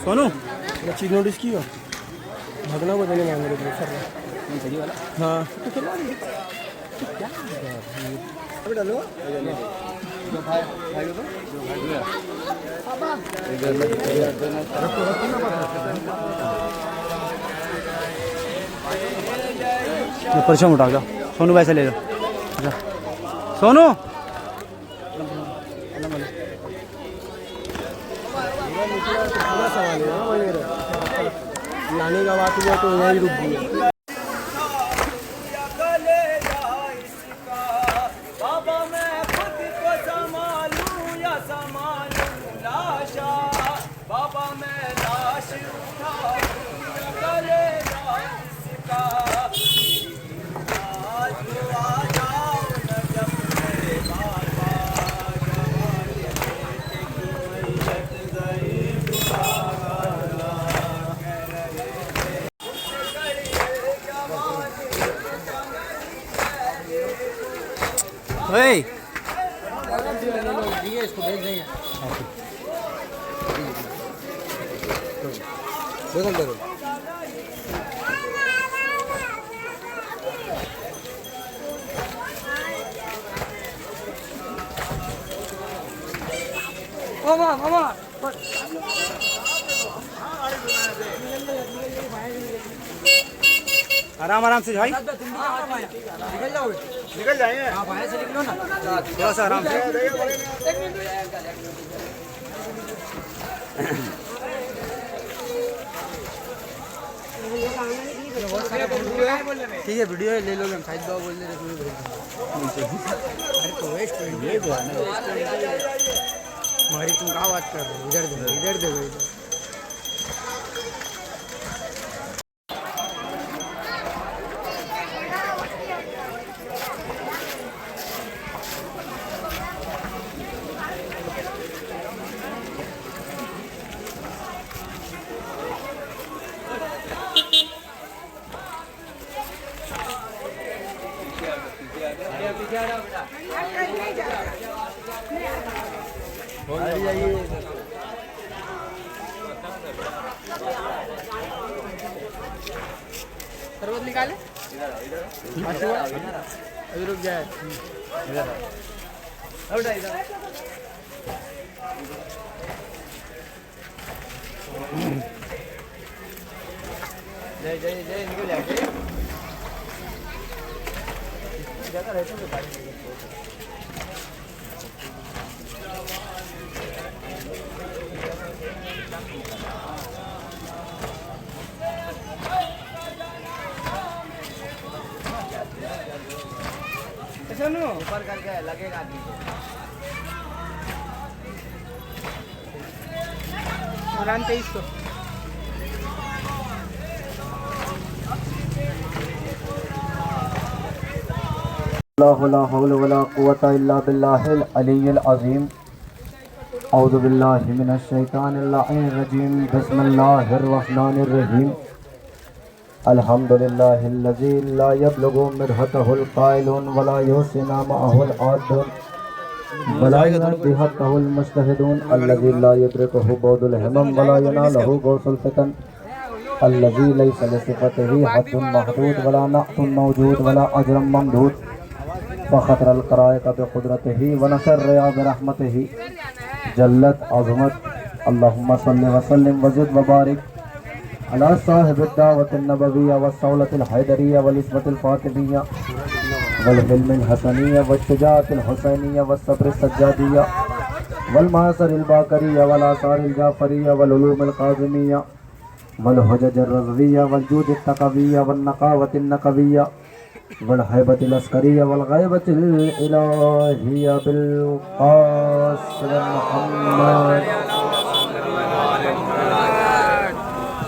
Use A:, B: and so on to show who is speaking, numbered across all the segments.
A: سونو
B: چیز نوٹس کی ہو بھگنا کو دینے مانگ رہے سر والا ہاں ڈالو
A: پرچم اٹھا جا سونو ویسے لے جاؤ سونو
B: سوال ہے لانے کا بات ہوا تو یہیں رک گئی اس کو بھیج دیں گے
A: آرام آرام سے بھائی
B: نکل جائیں گے
A: تھوڑا سا آرام سے ٹھیک ہے ویڈیو لے لو شاہد بابا بول رہے
B: ہماری تم کہاں بات کر رہے ہو ادھر دے ادھر دے
C: سربت نکالے
B: ابھی رک جائے
A: اوپر کر کے لگے گا
C: قرآن 2300
D: لا حول ولا قوة إلا بالله العلي العظيم أعوذ بالله من الشيطان اللعين الرجيم بسم الله الرحمن الرحيم الحمد لله الذي لا يبلغ مرحته القائلون ولا يحسن معه العادون ولا ينادي حقه المجتهدون الذي لا يدركه بعد الهمم ولا يناله غوث الفتن الذي ليس لصفته حد محدود ولا نعت موجود ولا أجر ممدود فخطر القرائق بقدرته ونشر برحمته جلت عظمت اللهم صل وسلم وزد وبارك على صاحب الدعوة النبوية والصولة الحيدرية والإسمة الفاطمية والحلم الحسنية والشجاعة الحسينية والصبر السجادية والمعاصر الباكرية والآثار الجعفرية والعلوم القاظمية والحجج الرضوية والجود التقوية والنقاوة النقوية والحيبة العسكرية والغيبة الإلهية بالقاسم محمد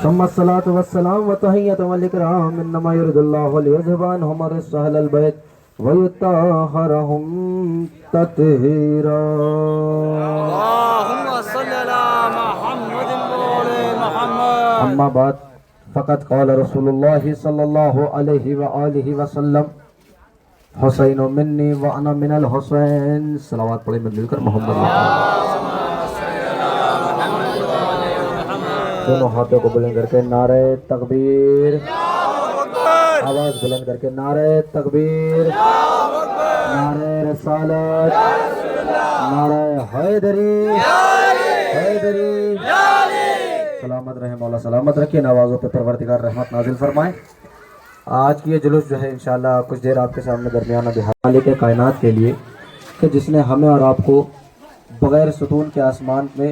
D: ثم الصلاة والسلام وتحية والإكرام إنما يريد الله ليذهب عنهم الرجس أهل البيت ويطهرهم تطهيرا
A: اللهم صل على محمد وآل محمد
D: أما بعد فقد قال رسول الله صلى الله عليه وآله وسلم حسین منی وانا من الحسین. صلوات پڑھیں مل کر محمد. دونوں ہاتھوں کو بلند کر کے نعرہ تکبیر. آواز بلند کر کے نعرہ تکبیر. نعرہ رسالت. نعرہ حیدری. حیدری. سلامت رہے مولا سلامت رکھے. نوازوں پہ پروردگار رحمت نازل فرمائے. آج کی یہ جلوس جو ہے انشاءاللہ کچھ دیر آپ کے سامنے درمیانہ مالک کائنات کے لیے کہ جس نے ہمیں اور آپ کو بغیر ستون کے آسمان میں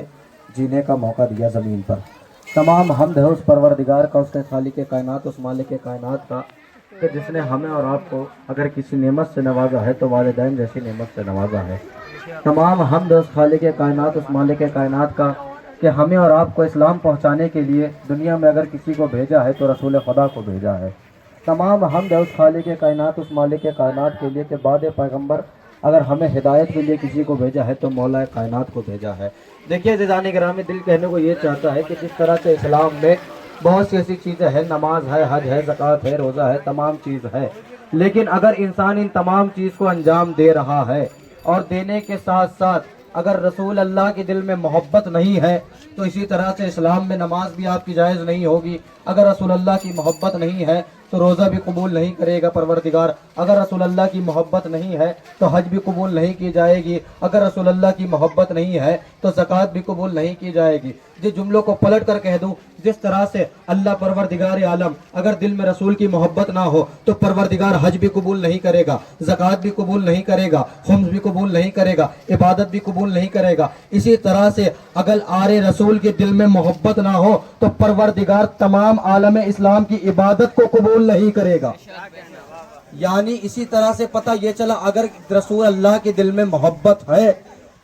D: جینے کا موقع دیا زمین پر. تمام حمد ہے اس پروردگار کا, اس کے خالق کائنات, اس مالک کائنات کا کہ جس نے ہمیں اور آپ کو اگر کسی نعمت سے نوازا ہے تو والدین جیسی نعمت سے نوازا ہے. تمام حمد ہے اس خالق کائنات, اس مالک کائنات کا کہ ہمیں اور آپ کو اسلام پہنچانے کے لیے دنیا میں اگر کسی کو بھیجا ہے تو رسول خدا کو بھیجا ہے. تمام حمد ہے اس خالق کائنات, اس مالک کائنات کے لیے کہ بعد پیغمبر اگر ہمیں ہدایت کے لیے کسی کو بھیجا ہے تو مولا کائنات کو بھیجا ہے. دیکھیے عزیزان گرامی, دل کہنے کو یہ چاہتا ہے کہ جس طرح سے اسلام میں بہت سی ایسی چیزیں ہیں, نماز ہے, حج ہے, زکوٰۃ ہے, روزہ ہے, تمام چیز ہے, لیکن اگر انسان ان تمام چیز کو انجام دے رہا ہے اور دینے کے ساتھ ساتھ اگر رسول اللہ کے دل میں محبت نہیں ہے تو اسی طرح سے اسلام میں نماز بھی آپ کی جائز نہیں ہوگی. اگر رسول اللہ کی محبت نہیں ہے تو روزہ بھی قبول نہیں کرے گا پروردگار. اگر رسول اللہ کی محبت نہیں ہے تو حج بھی قبول نہیں کی جائے گی. اگر رسول اللہ کی محبت نہیں ہے تو زکوٰۃ بھی قبول نہیں کی جائے گی. جس جملوں کو پلٹ کر کہہ دوں, جس طرح سے اللہ پروردگار عالم اگر دل میں رسول کی محبت نہ ہو تو پروردگار حج بھی قبول نہیں کرے گا, زکوٰۃ بھی قبول نہیں کرے گا, خمس بھی قبول نہیں کرے گا, عبادت بھی قبول نہیں کرے گا. اسی طرح سے اگر آر رسول کے دل میں محبت نہ ہو تو پروردگار تمام عالم اسلام کی عبادت کو قبول نہیں کرے گا. یعنی اسی طرح سے پتہ یہ چلا اگر رسول اللہ کے دل میں محبت ہے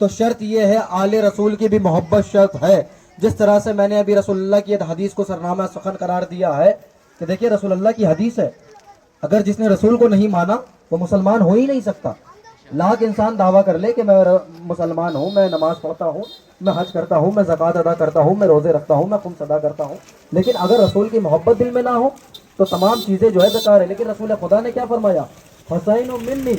D: تو شرط یہ ہے آل رسول کی بھی محبت شرط ہے. جس طرح سے میں نے ابھی رسول اللہ کی حدیث کو سرنامہ سخن قرار دیا ہے کہ دیکھیے رسول اللہ کی حدیث ہے, اگر جس نے رسول کو نہیں مانا وہ مسلمان ہو ہی نہیں سکتا. لاکھ انسان دعویٰ کر لے کہ میں مسلمان ہوں, میں نماز پڑھتا ہوں, میں حج کرتا ہوں, میں زکوٰۃ ادا کرتا ہوں, میں روزے رکھتا ہوں, میں خمس ادا کرتا ہوں, لیکن اگر رسول کی محبت دل میں نہ ہو تو تمام چیزیں جو ہے بیکار ہے. لیکن رسول خدا نے کیا فرمایا, حسین منی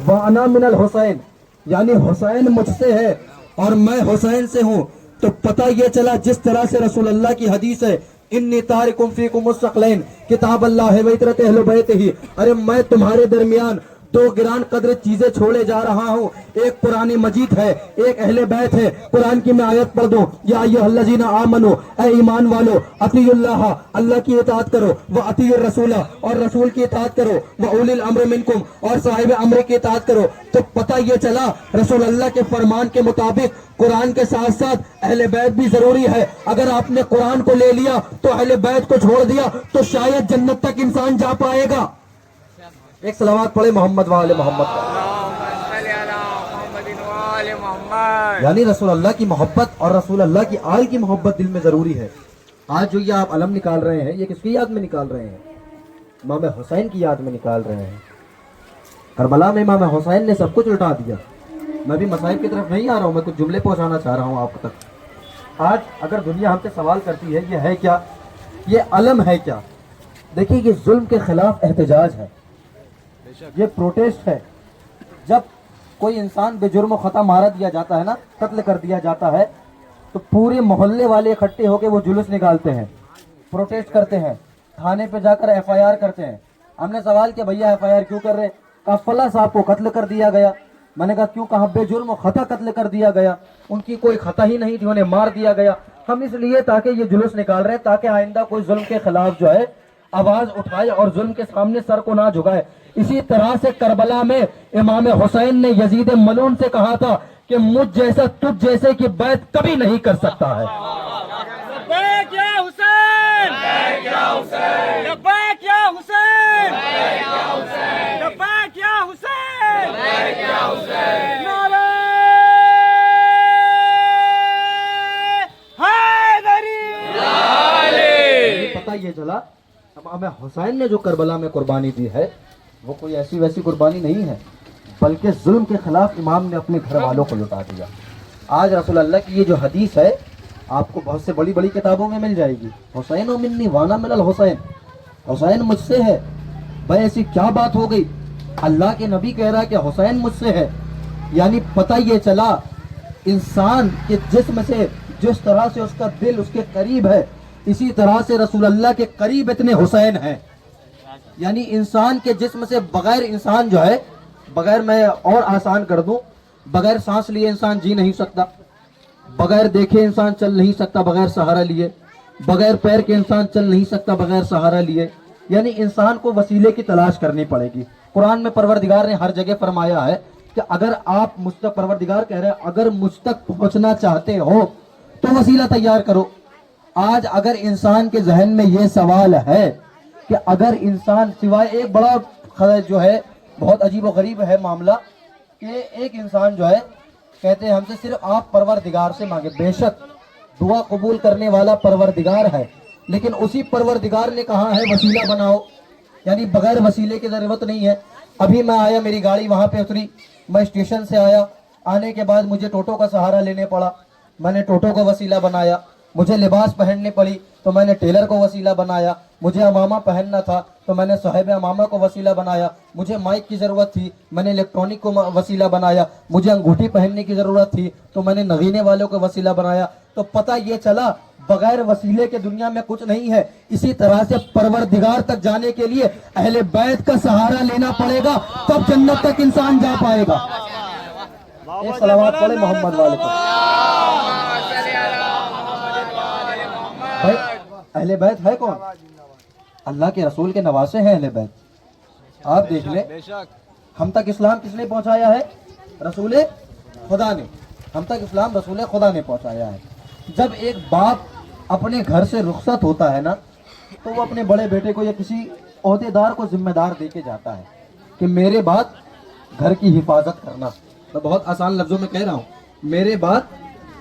D: وانا من الحسین, یعنی حسین مجھ سے ہے اور میں حسین سے ہوں. تو پتہ یہ چلا جس طرح سے رسول اللہ کی حدیث ہے, انی تارکم فیکم الثقلین کتاب اللہ و عترۃ اہل بیتہ, ارے میں تمہارے درمیان دو گران قدر چیزیں چھوڑے جا رہا ہوں. ایک قرآن مجید ہے, ایک اہل بیت ہے. قرآن کی میں آیت پڑھ دوں, یا ایھا الذین آمنو, اے ایمان والو, اطیعوا اللہ, اللہ کی اطاعت کرو, واطیعوا الرسول, اور رسول کی اطاعت کرو, واولی الامر منکم, اور صاحب امر کی اطاعت کرو. تو پتہ یہ چلا رسول اللہ کے فرمان کے مطابق قرآن کے ساتھ ساتھ اہل بیت بھی ضروری ہے. اگر آپ نے قرآن کو لے لیا تو اہل بیت کو چھوڑ دیا تو شاید جنت تک انسان جا پائے گا. ایک صلوات پڑھے محمد وآل محمد. یعنی رسول اللہ کی محبت اور رسول اللہ کی آل کی محبت دل میں ضروری ہے. آج جو یہ آپ علم نکال رہے ہیں یہ کس کی یاد میں نکال رہے ہیں؟ امام حسین کی یاد میں نکال رہے ہیں. کربلا میں امام حسین نے سب کچھ الٹا دیا. میں بھی مصائب کی طرف نہیں آ رہا ہوں, میں کچھ جملے پہنچانا چاہ رہا ہوں آپ تک. آج اگر دنیا ہم سے سوال کرتی ہے یہ ہے کیا, یہ علم ہے کیا, دیکھیے یہ ظلم کے خلاف احتجاج ہے, یہ پروٹیسٹ ہے. جب کوئی انسان بے جرم و خطا مارا دیا جاتا ہے نا, قتل کر دیا جاتا ہے, تو پورے محلے والے اکٹھے ہو کے وہ جلوس نکالتے ہیں, پروٹیسٹ کرتے ہیں, تھانے پہ جا کر ایف آئی آر کرتے ہیں. ہم نے سوال کیا بھیا ایف آئی آر کیوں کر رہے؟ کہا فلاں صاحب کو قتل کر دیا گیا. میں نے کہا کیوں؟ کہا بے جرم و خطا قتل کر دیا گیا, ان کی کوئی خطا ہی نہیں تھی, انہیں مار دیا گیا. ہم اس لیے تاکہ یہ جلوس نکال رہے ہیں تاکہ آئندہ کوئی ظلم کے خلاف جو ہے آواز اٹھائے اور ظلم کے سامنے سر کو نہ جھکائے. اسی طرح سے کربلا میں امام حسین نے یزید ملعون سے کہا تھا کہ مجھ جیسا تجھ جیسے کی بیعت کبھی نہیں کر سکتا ہے.
C: لبیک یا حسین, لبیک یا حسین, لبیک یا حسین, نعرہ حیدری.
D: پتہ یہ چلا امام حسین نے جو کربلا میں قربانی دی ہے وہ کوئی ایسی ویسی قربانی نہیں ہے, بلکہ ظلم کے خلاف امام نے اپنے گھر والوں کو لٹا دیا. آج رسول اللہ کی یہ جو حدیث ہے آپ کو بہت سے بڑی بڑی کتابوں میں مل جائے گی, حسین و منی وانا من الحسین, حسین مجھ سے ہے. بھائی ایسی کیا بات ہو گئی اللہ کے نبی کہہ رہا ہے کہ حسین مجھ سے ہے، یعنی پتہ یہ چلا انسان کے جسم سے جس طرح سے اس کا دل اس کے قریب ہے، اسی طرح سے رسول اللہ کے قریب اتنے حسین ہیں. یعنی انسان کے جسم سے بغیر انسان جو ہے، بغیر میں اور آسان کر دوں، بغیر سانس لیے انسان جی نہیں سکتا، بغیر دیکھے انسان چل نہیں سکتا بغیر سہارا لیے، بغیر پیر کے انسان چل نہیں سکتا بغیر سہارا لیے. یعنی انسان کو وسیلے کی تلاش کرنی پڑے گی. قرآن میں پروردگار نے ہر جگہ فرمایا ہے کہ اگر آپ مجھ تک، پروردگار کہہ رہے ہیں اگر مجھ تک پہنچنا چاہتے ہو تو وسیلہ تیار کرو. آج اگر انسان کے ذہن میں یہ سوال ہے کہ اگر انسان، سوائے ایک بڑا جو ہے بہت عجیب و غریب ہے معاملہ کہ ایک انسان جو ہے کہتے ہیں ہم سے صرف آپ پروردگار سے مانگے. بے شک دعا قبول کرنے والا پروردگار ہے، لیکن اسی پروردگار نے کہا ہے وسیلہ بناؤ، یعنی بغیر وسیلے کی ضرورت نہیں ہے. ابھی میں آیا، میری گاڑی وہاں پہ اتری، میں اسٹیشن سے آیا، آنے کے بعد مجھے ٹوٹو کا سہارا لینے پڑا، میں نے ٹوٹو کو وسیلہ بنایا. مجھے لباس پہننے پڑی تو میں نے ٹیلر کو وسیلہ بنایا. مجھے امامہ پہننا تھا تو میں نے صاحب امامہ کو وسیلہ بنایا. مجھے مائک کی ضرورت تھی، میں نے الیکٹرانک کو وسیلہ بنایا. مجھے انگوٹھی پہننے کی ضرورت تھی تو میں نے نغینے والوں کو وسیلہ بنایا. تو پتہ یہ چلا بغیر وسیلے کے دنیا میں کچھ نہیں ہے. اسی طرح سے پروردگار تک جانے کے لیے اہل بیت کا سہارا لینا پڑے گا، تب جنت تک انسان جا پائے گا. ایک صلوات پڑھے محمد والے کو. بھائی اہل بیت ہے کون؟ اللہ کے رسول کے نواسے ہیں اہل بیت. آپ دیکھ لیں ہم تک اسلام کس نے پہنچایا ہے؟ رسول خدا نے. ہم تک اسلام رسول خدا نے پہنچایا ہے. جب ایک باپ اپنے گھر سے رخصت ہوتا ہے نا تو وہ اپنے بڑے بیٹے کو یا کسی عہدیدار کو ذمہ دار دے کے جاتا ہے کہ میرے بعد گھر کی حفاظت کرنا. میں بہت آسان لفظوں میں کہہ رہا ہوں میرے بعد،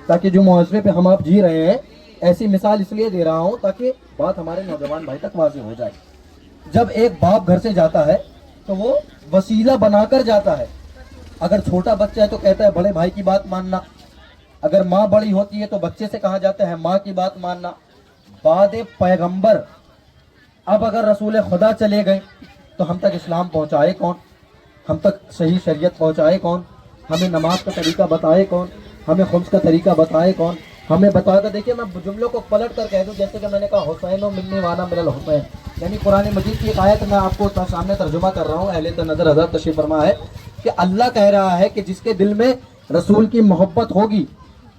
D: تاکہ جو معاشرے پہ ہم آپ جی رہے ہیں، ایسی مثال اس لیے دے رہا ہوں تاکہ بات ہمارے نوجوان بھائی تک واضح ہو جائے. جب ایک باپ گھر سے جاتا ہے تو وہ وسیلہ بنا کر جاتا ہے. اگر چھوٹا بچہ ہے تو کہتا ہے بڑے بھائی کی بات ماننا. اگر ماں بڑی ہوتی ہے تو بچے سے کہا جاتا ہے ماں کی بات ماننا. بعد پیغمبر اب اگر رسول خدا چلے گئے تو ہم تک اسلام پہنچائے کون؟ ہم تک صحیح شریعت پہنچائے کون؟ ہمیں نماز کا طریقہ بتائے کون؟ ہمیں خمس کا طریقہ بتائے کون؟ ہمیں بتا کر دیکھیے، میں جملوں کو پلٹ کر کہہ دوں جیسے کہ میں نے کہا حسین و منی وانا من الحسین، یعنی قرآن مجید کی ایک آیت میں آپ کو سامنے ترجمہ کر رہا ہوں. اہل نظر حضرت تشریف فرما ہے کہ اللہ کہہ رہا ہے کہ جس کے دل میں رسول کی محبت ہوگی،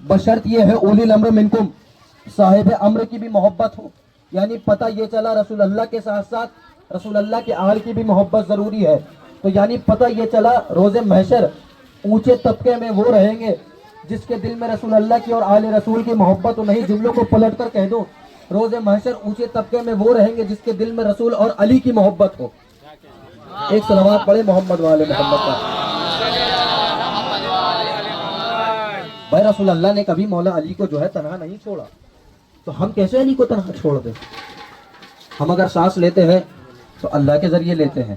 D: بشرط یہ ہے اولی الامر منکم، صاحب امر کی بھی محبت ہو. یعنی پتہ یہ چلا رسول اللہ کے ساتھ ساتھ رسول اللہ کے آل کی بھی محبت ضروری ہے. تو یعنی پتہ یہ چلا روز محشر اونچے طبقے میں وہ رہیں گے جس کے دل میں رسول اللہ کی اور آل رسول کی محبت ہو. نہیں، جملوں کو پلٹ کر کہہ دو، روز محشر اونچے طبقے میں وہ رہیں گے جس کے دل میں رسول اور علی کی محبت ہو. ایک صلوات پڑھے محمد والے محمد کا. بھائی رسول اللہ نے کبھی مولا علی کو جو ہے تنہا نہیں چھوڑا، تو ہم کیسے علی کو تنہا چھوڑ دیں؟ ہم اگر سانس لیتے ہیں تو اللہ کے ذریعے لیتے ہیں،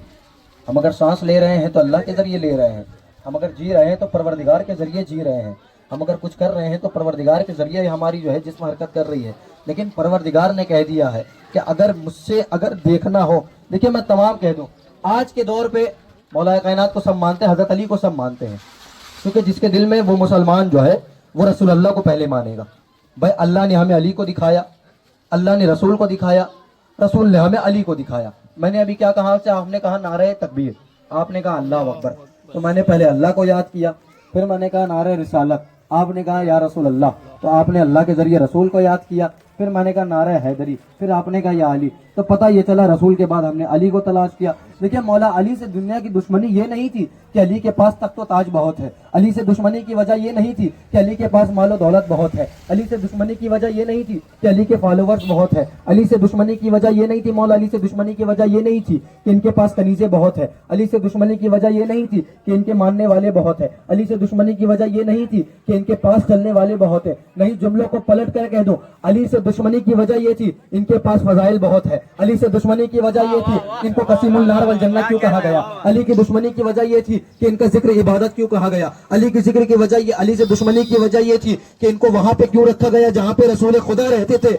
D: ہم اگر سانس لے رہے ہیں تو اللہ کے ذریعے لے رہے ہیں، ہم اگر جی رہے ہیں تو پروردگار کے ذریعے جی رہے ہیں، ہم اگر کچھ کر رہے ہیں تو پروردگار کے ذریعے ہماری جو ہے جسم حرکت کر رہی ہے. لیکن پروردگار نے کہہ دیا ہے کہ اگر مجھ سے اگر دیکھنا ہو، دیکھیں میں تمام کہہ دوں، آج کے دور پہ مولا کائنات کو سب مانتے ہیں، حضرت علی کو سب مانتے ہیں، کیونکہ جس کے دل میں وہ مسلمان جو ہے وہ رسول اللہ کو پہلے مانے گا. بھائی اللہ نے ہمیں علی کو دکھایا، اللہ نے رسول کو دکھایا، رسول نے ہمیں علی کو دکھایا. میں نے ابھی کیا کہا؟ آپ نے کہا نعرہ تکبیر، آپ نے کہا اللہ اکبر، تو میں نے پہلے اللہ کو یاد کیا، پھر میں نے کہا نعرہ رسالت، آپ نے کہا یا رسول اللہ، تو آپ نے اللہ کے ذریعے رسول کو یاد کیا، پھر میں نے کہا نعرہ حیدری، پھر آپ نے کہا یا علی. تو پتہ یہ چلا رسول کے بعد ہم نے علی کو تلاش کیا. دیکھیں مولا علی سے دنیا کی دشمنی یہ نہیں تھی کہ علی کے پاس تخت و تاج بہت ہے، علی سے دشمنی کی وجہ یہ نہیں تھی کہ علی کے پاس مال و دولت بہت ہے، علی سے دشمنی کی وجہ یہ نہیں تھی کہ علی کے فالوورز بہت ہے، علی سے دشمنی کی وجہ یہ نہیں تھی، مولا علی سے دشمنی کی وجہ یہ نہیں تھی کہ ان کے پاس کنیزیں بہت ہے، علی سے دشمنی کی وجہ یہ نہیں تھی کہ ان کے ماننے والے بہت ہے، علی سے دشمنی کی وجہ یہ نہیں تھی کہ ان کے پاس چلنے والے بہت ہے. نہیں، جملوں کو پلٹ کر کہہ دو، علی سے دشمنی کی وجہ یہ تھی ان کے پاس فضائل بہت ہے، علی سے دشمنی کی وجہ یہ تھی ان کو قسیم النار والجنہ کیوں کہا گیا، علی کی دشمنی کی وجہ یہ تھی کہ ان کا ذکر عبادت کیوں کہا گیا، علی کی ذکر کی وجہ یہ، علی سے دشمنی کی وجہ یہ تھی کہ ان کو وہاں پہ کیوں رکھا گیا جہاں پہ رسول خدا رہتے تھے.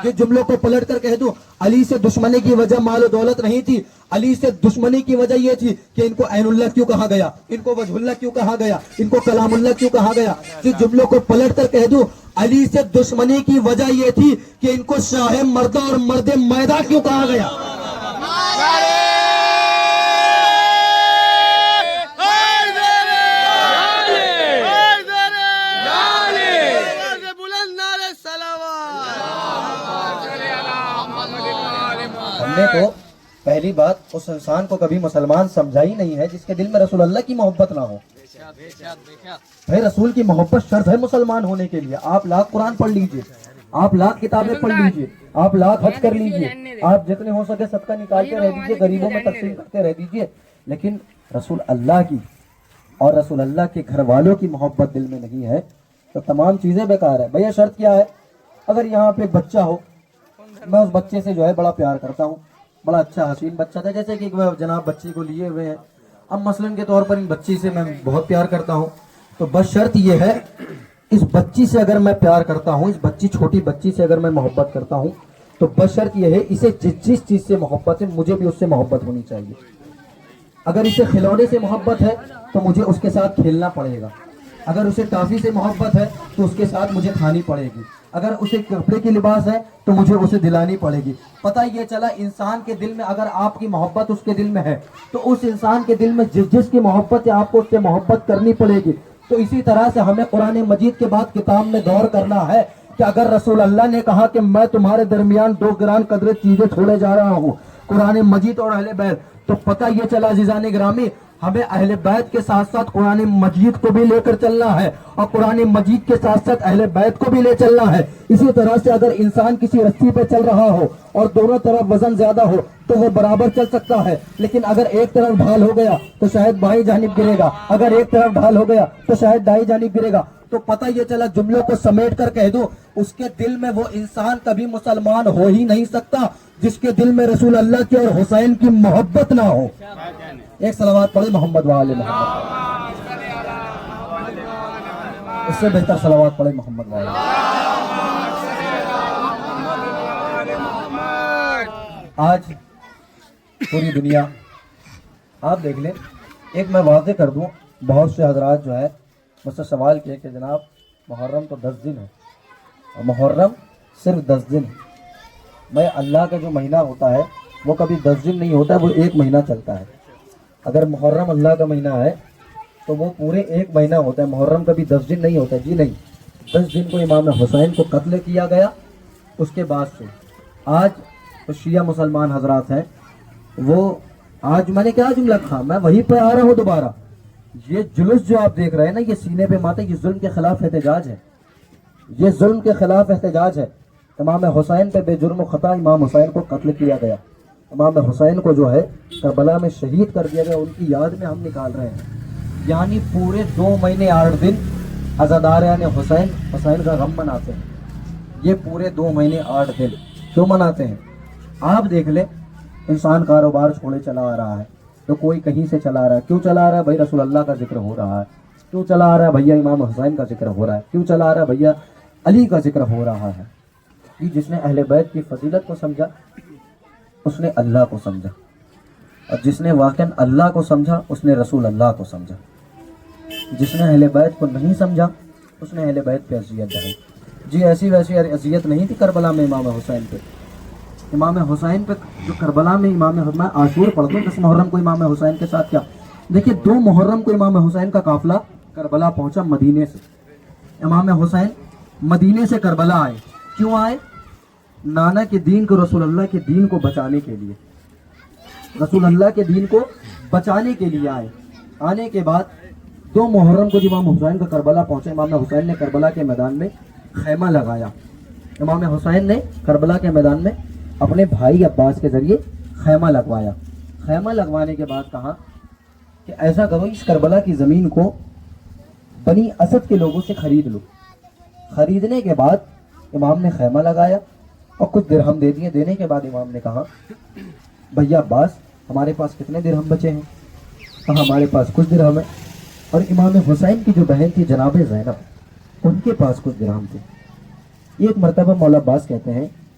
D: یہ جملوں کو پلٹ کر کہہ دوں، علی سے دشمنی کی وجہ مال و دولت نہیں تھی، علی سے دشمنی کی وجہ یہ تھی کہ ان کو عین اللہ کیوں کہا گیا، ان کو وجہ اللہ کیوں کہا گیا، ان کو کلام اللہ کیوں کہا گیا۔ یہ جملوں کو پلٹ کر کہہ دوں، علی سے دشمنی کی وجہ یہ تھی کہ ان کو شاہ مردہ اور مرد میدہ کیوں کہا گیا۔ ہم نے تو پہلی بات اس انسان کو کبھی مسلمان سمجھا ہی نہیں ہے جس کے دل میں رسول اللہ کی محبت نہ ہو۔ بھائی رسول کی محبت شرط ہے مسلمان ہونے کے لیے۔ آپ لاکھ قرآن پڑھ لیجئے، آپ لاکھ کتابیں پڑھ لیجئے، آپ لاکھ حج کر لیجئے، آپ جتنے ہو سکے صدقہ نکالتے رہ دیجئے، غریبوں میں تقسیم کرتے رہ دیجئے، لیکن رسول اللہ کی اور رسول اللہ کے گھر والوں کی محبت دل میں نہیں ہے تو تمام چیزیں بیکار ہے۔ بھیا شرط کیا ہے؟ اگر یہاں پہ ایک بچہ ہو، میں اس بچے سے جو ہے بڑا پیار کرتا ہوں، بڑا اچھا حسین بچہ تھا، جیسے کہ جناب بچی کو لیے ہوئے ہیں، اب مثلاً کے طور پر ان بچی سے میں بہت پیار کرتا ہوں، تو بس شرط یہ ہے اس بچی سے اگر میں پیار کرتا ہوں، اس بچی چھوٹی بچی سے اگر میں محبت کرتا ہوں تو بس شرط یہ ہے اسے جس چیز سے محبت ہے مجھے بھی اس سے محبت ہونی چاہیے۔ اگر اسے کھلونے سے محبت ہے تو مجھے اس کے ساتھ کھیلنا پڑے گا، اگر اسے ٹافی سے محبت ہے تو اس کے ساتھ مجھے کھانی پڑے گی، اگر اسے کپڑے کی لباس ہے تو مجھے اسے دلانی پڑے گی۔ پتہ یہ چلا انسان کے دل میں اگر آپ کی محبت اس کے دل میں ہے تو اس انسان کے دل میں جس کی محبت ہے آپ کو اس سے محبت کرنی پڑے گی۔ تو اسی طرح سے ہمیں قرآن مجید کے بعد کتاب میں غور کرنا ہے کہ اگر رسول اللہ نے کہا کہ میں تمہارے درمیان دو گران قدرے چیزیں چھوڑے جا رہا ہوں، قرآن مجید اور اہل بیت، تو پتہ یہ چلا عزیزان گرامی ہمیں اہل بیت کے ساتھ ساتھ قرآن مجید کو بھی لے کر چلنا ہے اور قرآن مجید کے ساتھ ساتھ اہل بیت کو بھی لے چلنا ہے۔ اسی طرح سے اگر انسان کسی رسی پہ چل رہا ہو اور دونوں طرف وزن زیادہ ہو تو وہ برابر چل سکتا ہے، لیکن اگر ایک طرف ڈھال ہو گیا تو شاید بائیں جانب گرے گا، اگر ایک طرف ڈھال ہو گیا تو شاید دائیں جانب گرے گا۔ تو پتہ یہ چلا جملوں کو سمیٹ کر کہہ دو اس کے دل میں وہ انسان کبھی مسلمان ہو ہی نہیں سکتا جس کے دل میں رسول اللہ کی اور حسین کی محبت نہ ہو۔ ایک صلوات پڑھے محمد وآل محمد، اس سے بہتر صلوات پڑھے محمد وآل۔ آج پوری دنیا آپ دیکھ لیں، ایک میں واضح کر دوں، بہت سے حضرات جو ہے مجھ سے سوال کیا کہ جناب محرم تو 10 دن ہے اور محرم صرف 10 دن ہے۔ میں اللہ کا جو مہینہ ہوتا ہے وہ کبھی 10 دن نہیں ہوتا ہے، وہ 1 مہینہ چلتا ہے۔ اگر محرم اللہ کا مہینہ ہے تو وہ پورے 1 مہینہ ہوتا ہے، محرم کبھی 10 دن نہیں ہوتا ہے۔ جی نہیں، 10 دن کو امام حسین کو قتل کیا گیا، اس کے بعد سے آج تو شیعہ مسلمان حضرات ہیں، وہ آج میں نے کیا جملہ کہا، میں وہیں پہ آ رہا ہوں دوبارہ، یہ جلوس جو آپ دیکھ رہے ہیں نا، یہ سینے پہ ماتے، یہ ظلم کے خلاف احتجاج ہے، یہ ظلم کے خلاف احتجاج ہے۔ امام حسین پہ بے جرم و خطا امام حسین کو قتل کیا گیا، امام حسین کو جو ہے کربلا میں شہید کر دیا گیا، ان کی یاد میں ہم نکال رہے ہیں، یعنی پورے 2 مہینے 8 دن عزاداران حسین حسین کا غم مناتے ہیں۔ یہ پورے 2 مہینے 8 دن کیوں مناتے ہیں؟ آپ دیکھ لیں، انسان کاروبار چھوڑے چلا آ رہا ہے تو کوئی کہیں سے چلا آ رہا ہے، کیوں چلا آ رہا ہے؟ بھائی رسول اللہ کا ذکر ہو رہا ہے۔ کیوں چلا آ رہا ہے؟ بھیا امام حسین کا ذکر ہو رہا ہے۔ کیوں چلا آ رہا ہے؟ بھیا علی کا ذکر ہو رہا ہے۔ کہ جس نے اہل بیت کی فضیلت کو سمجھا اس نے اللہ کو سمجھا، اور جس نے واقعاً اللہ کو سمجھا اس نے رسول اللہ کو سمجھا۔ جس نے اہل بیت کو نہیں سمجھا اس نے اہل بیت پہ اذیت ڈالی۔ جی ایسی ویسی اذیت نہیں تھی کربلا میں امام حسین پہ، امام حسین پہ جو کربلا میں امام حسین عاشور پڑھتے ہیں 10 محرم کو امام حسین کے ساتھ کیا دیکھیے، 2 محرم کو امام حسین کا قافلہ کربلا پہنچا مدینے سے۔ امام حسین مدینے سے کربلا آئے، کیوں آئے؟ نانا کے دین کو، رسول اللہ کے دین کو بچانے کے لیے، رسول اللہ کے دین کو بچانے کے لیے آئے۔ آنے کے بعد 2 محرم کو جب امام حسین کا کربلا پہنچے، امام حسین نے کربلا کے میدان میں خیمہ لگایا۔ امام حسین نے کربلا کے میدان میں اپنے بھائی عباس کے ذریعے خیمہ لگوایا۔ خیمہ لگوانے کے بعد کہا کہ ایسا کرو اس کربلا کی زمین کو بنی اسد کے لوگوں سے خرید لو۔ خریدنے کے بعد امام نے خیمہ لگایا اور کچھ درہم دے دیے۔ دینے کے بعد امام نے کہا بھیا عباس ہمارے پاس کتنے درہم بچے ہیں؟ کہا ہمارے پاس کچھ درہم ہے۔ اور امام حسین کی جو بہن تھی جناب زینب، ان کے پاس کچھ درہم تھے۔ ایک مرتبہ مولا عباس کہتے ہیں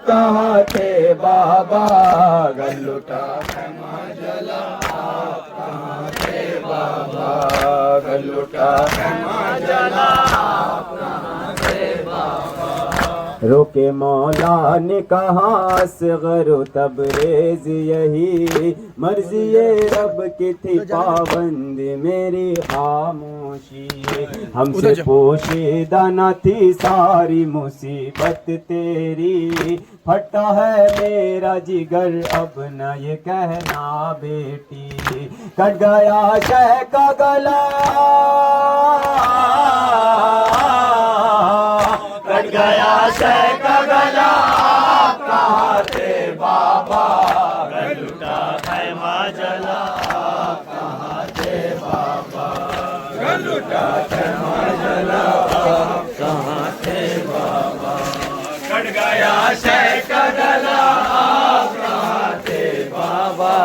C: آپ کہاں تھے بابا گھر لٹا خیمہ جلا آپ کہاں تھے بابا گھر لٹا خیمہ جلا آپ کہاں تھے بابا روکے مولا نے کہا صغر و تبریز یہی مرضی رب کی تھی پابند میری خاموشی ہم سے پوشیدہ نہ تھی ساری مصیبت تیری پھٹا ہے میرا جگر اب نہ یہ کہنا بیٹی کٹ گیا شہ کا گلا کٹ گیا شہ کا گلا آپ کہاں تھے بابا گھر لٹا خیمہ جلا آپ کہاں تھے بابا گھر لٹا خیمہ جلا آپ کہاں تھے بابا کٹ گیا شہ کا گلا آپ کہاں تھے بابا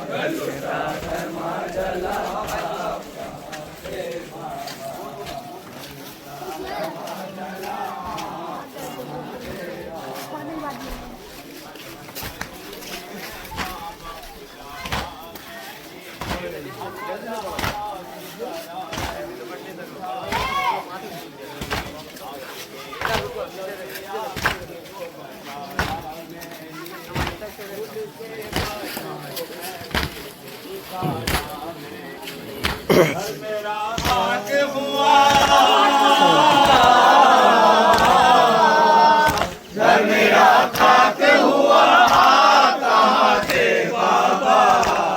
C: گھر لٹا خیمہ جلا آپ کہاں تھے میرا خاک ہوا گھر میرا خاک ہوا آپ کہاں تھے بابا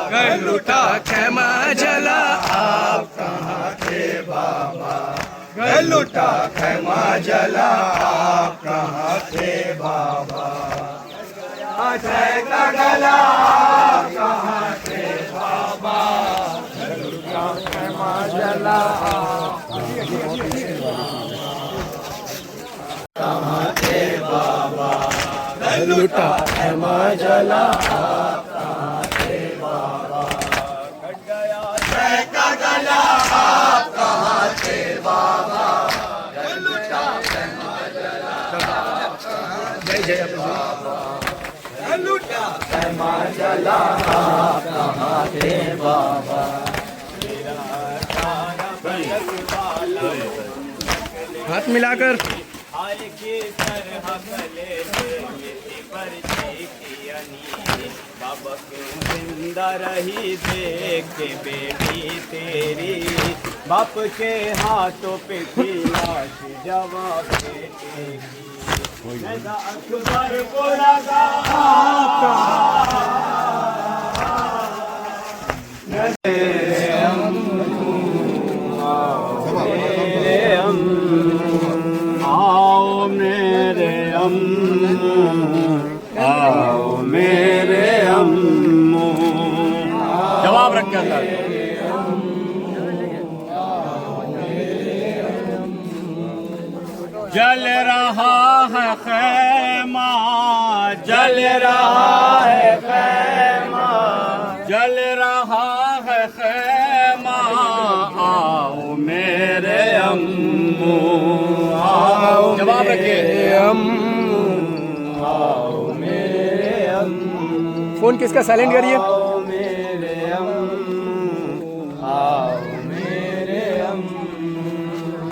C: گھر لٹا خیمہ جلا آپ کہاں تھے بابا گھر لٹا خیمہ جلا آپ کہاں تھے بابا شہ کا گلا آپ کہاں تھے بابا گھر لٹا خیمہ جلا آپ کہاں تھے بابا گھر لٹا خیمہ جلا آپ کہاں تھے بابا کٹ گیا شہ کا گلا آپ کہاں تھے بابا گھر لٹا خیمہ جلا آپ کہاں تھے بابا گھر لٹا خیمہ جلا آپ کہاں تھے بابا
B: ہاتھ ملا کر
C: بابا کیوں زندہ رہی دیکھ کے بیٹی تیری باپ کے ہاتھوں پہ تھی لاش جواب بیٹے اکبر کو لگا آؤ میرے آؤ میرے جواب رکھ کے جل رہا ہے خیمہ جل رہا ہے خیمہ جل رہا ہے خیمہ آؤ میرے آؤ جواب رکھے آؤ میرے
B: فون کس کا سائلنٹ کریے
C: آؤ میرے آؤ میرے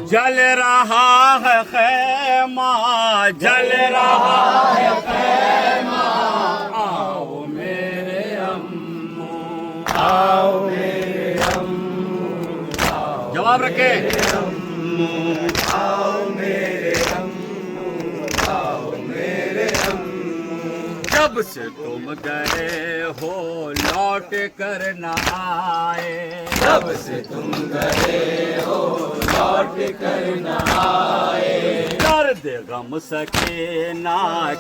C: جل رہا ہے خیمہ جل رہا ہے خیمہ آؤ میرے آؤ میرے جواب رکھے آؤ میرے آؤ میرے جب سے تم گئے ہو لوٹ کر نہ آئے جب سے تم گئے ہو لوٹ کر نہ آئے درد غم سکینہ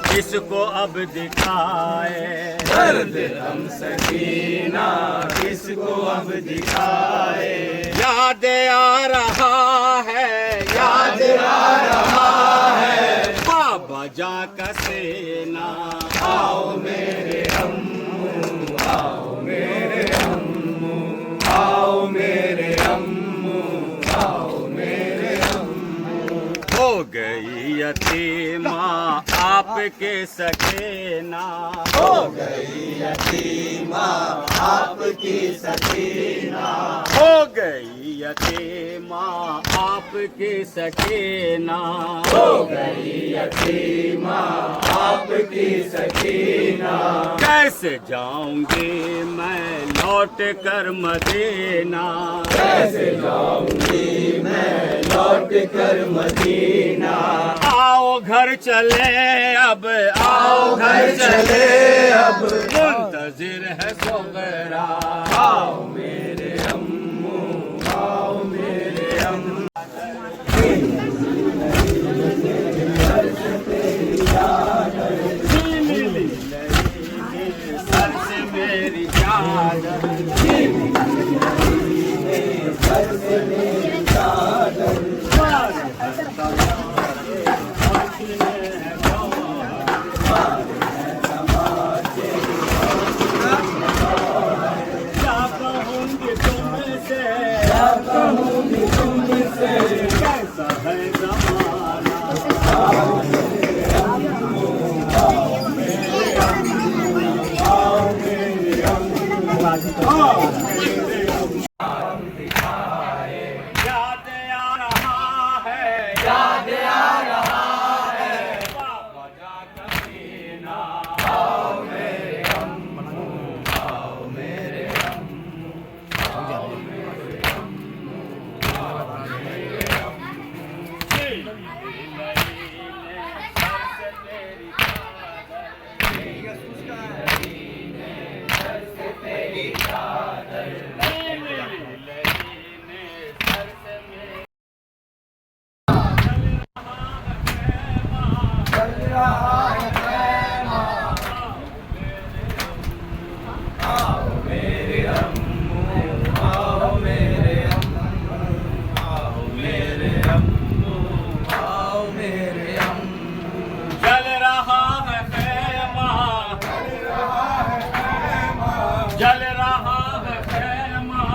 C: کس کو اب دکھائے درد غم سکینہ کس کو اب دکھائے یاد آ رہا ہے یاد آ رہا ہے بابا جا کا سینہ آؤ میرے آؤ میرے آؤ میرے آؤ میرے ہو گئی یتیمہ آپ کے سکینہ
E: ہو گئی یتیمہ آپ کی سکینہ
C: ہو گئی یتیمہ آپ کی سکینہ
E: ہو گئی یتیمہ آپ کی سکینہ
C: کیسے جاؤں گی میں لوٹ کر مدینہ
E: کیسے جاؤں گی میں لوٹ کر مدینہ
C: آؤ گھر چلے اب
E: آؤ گھر چلے اب
C: منتظر ہے صغرا
E: آؤ میرے امو آؤ میرے امو
C: سر سے میری چادر کیا کہوں گی تم سے کیسا ہے زمانہ یاد آ رہا ہے
E: یاد آ رہا ہے
C: بابا جا کمینہ
E: آؤ میرے امو آؤ میرے
C: جل رہا ہے خیمہ جل رہا ہے خیمہ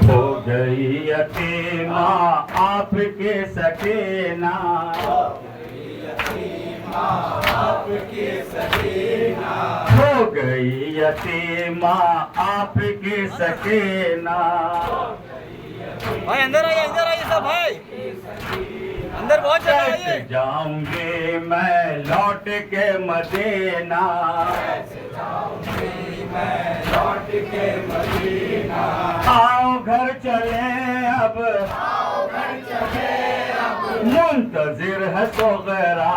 C: ہو گئی یتیمہ آپ کے سکینہ
E: آپ کی سکینہ
C: ہو گئی یتیمہ آپ کی سکینہ
A: بھائی اندر آئیے سب بھائی اندر بہت جگہ
C: کیسے
A: آئیے
C: جاؤں گی میں لوٹ کے مدینہ
E: میں لوٹ کے مدینہ
C: آؤ گھر چلے اب
E: آؤ گھر چلے اب
C: منتظر ہے صغرا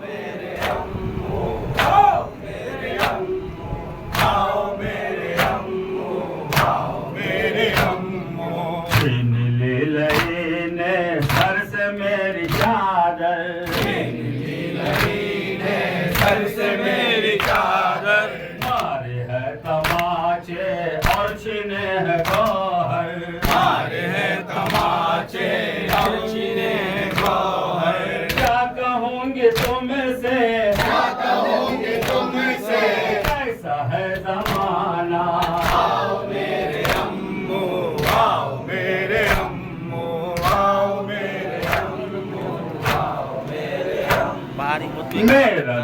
E: میرے امو آؤ میرے امو آؤ میرے امو آؤ میرے امو
C: چھین لی لئی نے سر سے میری چادر
E: سر سے میری چادر
C: مارے ہے تماچے اور چھینے ہے گوہر
E: مارے ہیں تماچے اور چینے گوہر
C: کیا کہوں گی تم سے
E: کیا کہوں گے تم سے
C: کیسا ہے زمانہ
E: آؤ میرے امو آؤ میرے امو آؤ میرے امو آؤ میرے امو
C: میرا